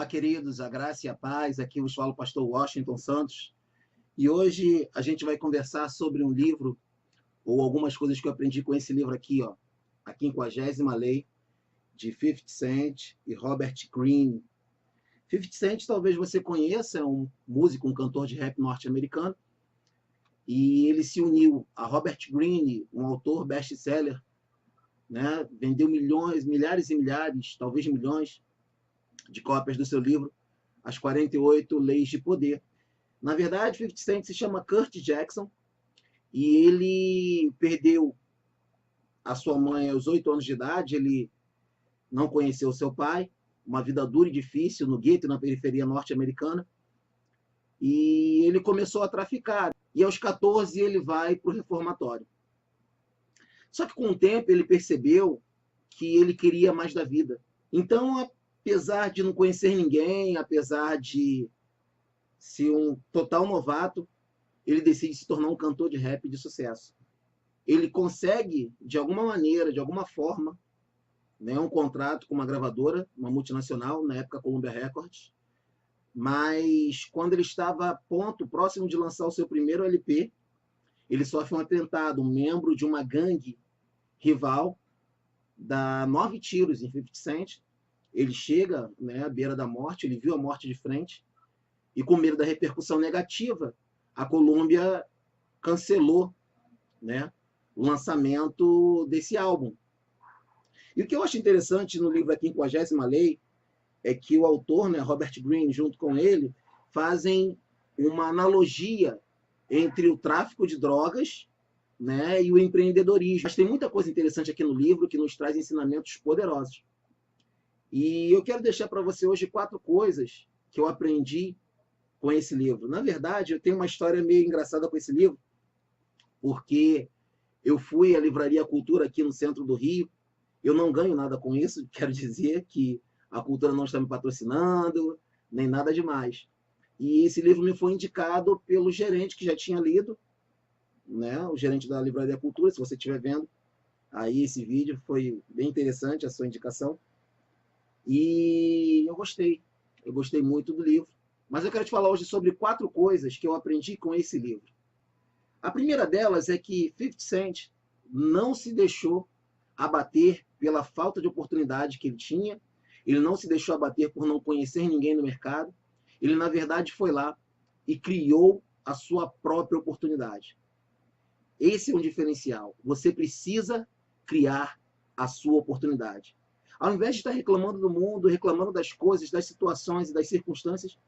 Olá, queridos, a graça e a paz. Aqui vos fala o pastor Washington Santos. E hoje a gente vai conversar sobre um livro, ou algumas coisas que eu aprendi com esse livro aqui, ó. A 50ª Lei, de 50 Cent e Robert Greene. 50 Cent talvez você conheça, é um músico, um cantor de rap norte-americano. E ele se uniu a Robert Greene, um autor best-seller, né? Vendeu milhões, milhares e milhares, talvez milhões, de cópias do seu livro, As 48 Leis de Poder. Na verdade, 50 Cent se chama Kurt Jackson e ele perdeu a sua mãe aos 8 anos de idade, ele não conheceu seu pai, uma vida dura e difícil no gueto, na periferia norte-americana, e ele começou a traficar. E aos 14 ele vai para o reformatório. Só que com o tempo ele percebeu que ele queria mais da vida. Então, apesar de não conhecer ninguém, apesar de ser um total novato, ele decide se tornar um cantor de rap de sucesso. Ele consegue, de alguma maneira, de alguma forma, né, um contrato com uma gravadora, uma multinacional, na época Columbia Records, mas quando ele estava a ponto, próximo de lançar o seu primeiro LP, ele sofre um atentado. Um membro de uma gangue rival dá 9 tiros em 50 Cent. Ele chega, né, à beira da morte, ele viu a morte de frente, e com medo da repercussão negativa, a Columbia cancelou, né, o lançamento desse álbum. E o que eu acho interessante no livro A 50ª Lei é que o autor, né, Robert Greene, junto com ele, fazem uma analogia entre o tráfico de drogas, né, e o empreendedorismo. Mas tem muita coisa interessante aqui no livro que nos traz ensinamentos poderosos. E eu quero deixar para você hoje 4 coisas que eu aprendi com esse livro. Na verdade, eu tenho uma história meio engraçada com esse livro, porque eu fui à Livraria Cultura aqui no centro do Rio. Eu não ganho nada com isso, quero dizer que a Cultura não está me patrocinando, nem nada demais. E esse livro me foi indicado pelo gerente que já tinha lido, né, o gerente da Livraria Cultura. Se você estiver vendo aí esse vídeo, foi bem interessante a sua indicação. E eu gostei muito do livro. Mas eu quero te falar hoje sobre 4 coisas que eu aprendi com esse livro. A primeira delas é que 50 Cent não se deixou abater pela falta de oportunidade que ele tinha, ele não se deixou abater por não conhecer ninguém no mercado, ele, na verdade, foi lá e criou a sua própria oportunidade. Esse é um diferencial. Você precisa criar a sua oportunidade. Ao invés de estar reclamando do mundo, reclamando das coisas, das situações e das circunstâncias,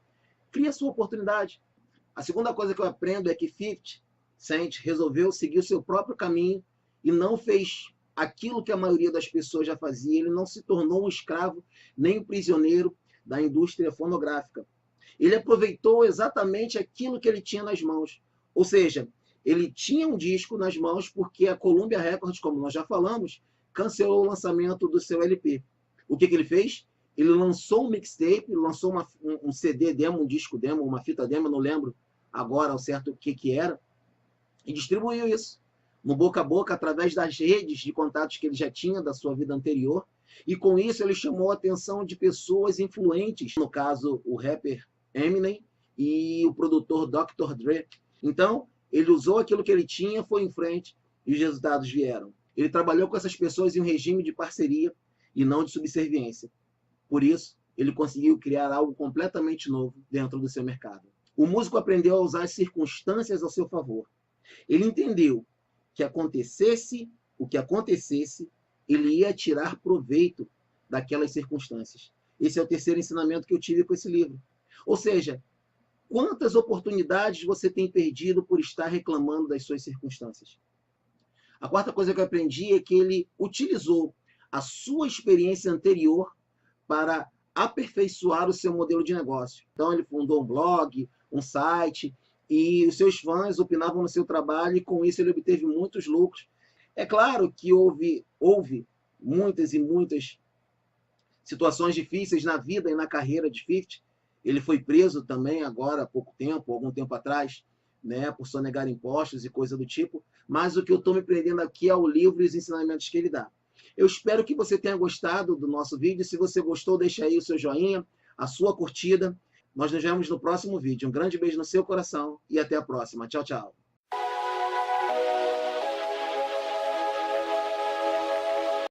cria a sua oportunidade. A segunda coisa que eu aprendo é que 50 Cent resolveu seguir o seu próprio caminho e não fez aquilo que a maioria das pessoas já fazia. Ele não se tornou um escravo nem um prisioneiro da indústria fonográfica. Ele aproveitou exatamente aquilo que ele tinha nas mãos. Ou seja, ele tinha um disco nas mãos porque a Columbia Records, como nós já falamos, cancelou o lançamento do seu LP. O que ele fez? Ele lançou um mixtape, lançou um CD demo, um disco demo, uma fita demo, não lembro agora ao certo o que era, e distribuiu isso no boca a boca, através das redes de contatos que ele já tinha da sua vida anterior, e com isso ele chamou a atenção de pessoas influentes, no caso o rapper Eminem e o produtor Dr. Dre. Então, ele usou aquilo que ele tinha, foi em frente, e os resultados vieram. Ele trabalhou com essas pessoas em um regime de parceria e não de subserviência. Por isso, ele conseguiu criar algo completamente novo dentro do seu mercado. O músico aprendeu a usar as circunstâncias ao seu favor. Ele entendeu que acontecesse o que acontecesse, ele ia tirar proveito daquelas circunstâncias. Esse é o terceiro ensinamento que eu tive com esse livro. Ou seja, quantas oportunidades você tem perdido por estar reclamando das suas circunstâncias? A quarta coisa que eu aprendi é que ele utilizou a sua experiência anterior para aperfeiçoar o seu modelo de negócio. Então, ele fundou um blog, um site, e os seus fãs opinavam no seu trabalho, e com isso ele obteve muitos lucros. É claro que houve muitas e muitas situações difíceis na vida e na carreira de 50. Ele foi preso também agora há pouco tempo, algum tempo atrás, né, por sonegar impostos e coisa do tipo, mas o que eu estou me prendendo aqui é o livro e os ensinamentos que ele dá. Eu espero que você tenha gostado do nosso vídeo. Se você gostou, deixa aí o seu joinha, a sua curtida. Nós nos vemos no próximo vídeo. Um grande beijo no seu coração e até a próxima. Tchau, tchau.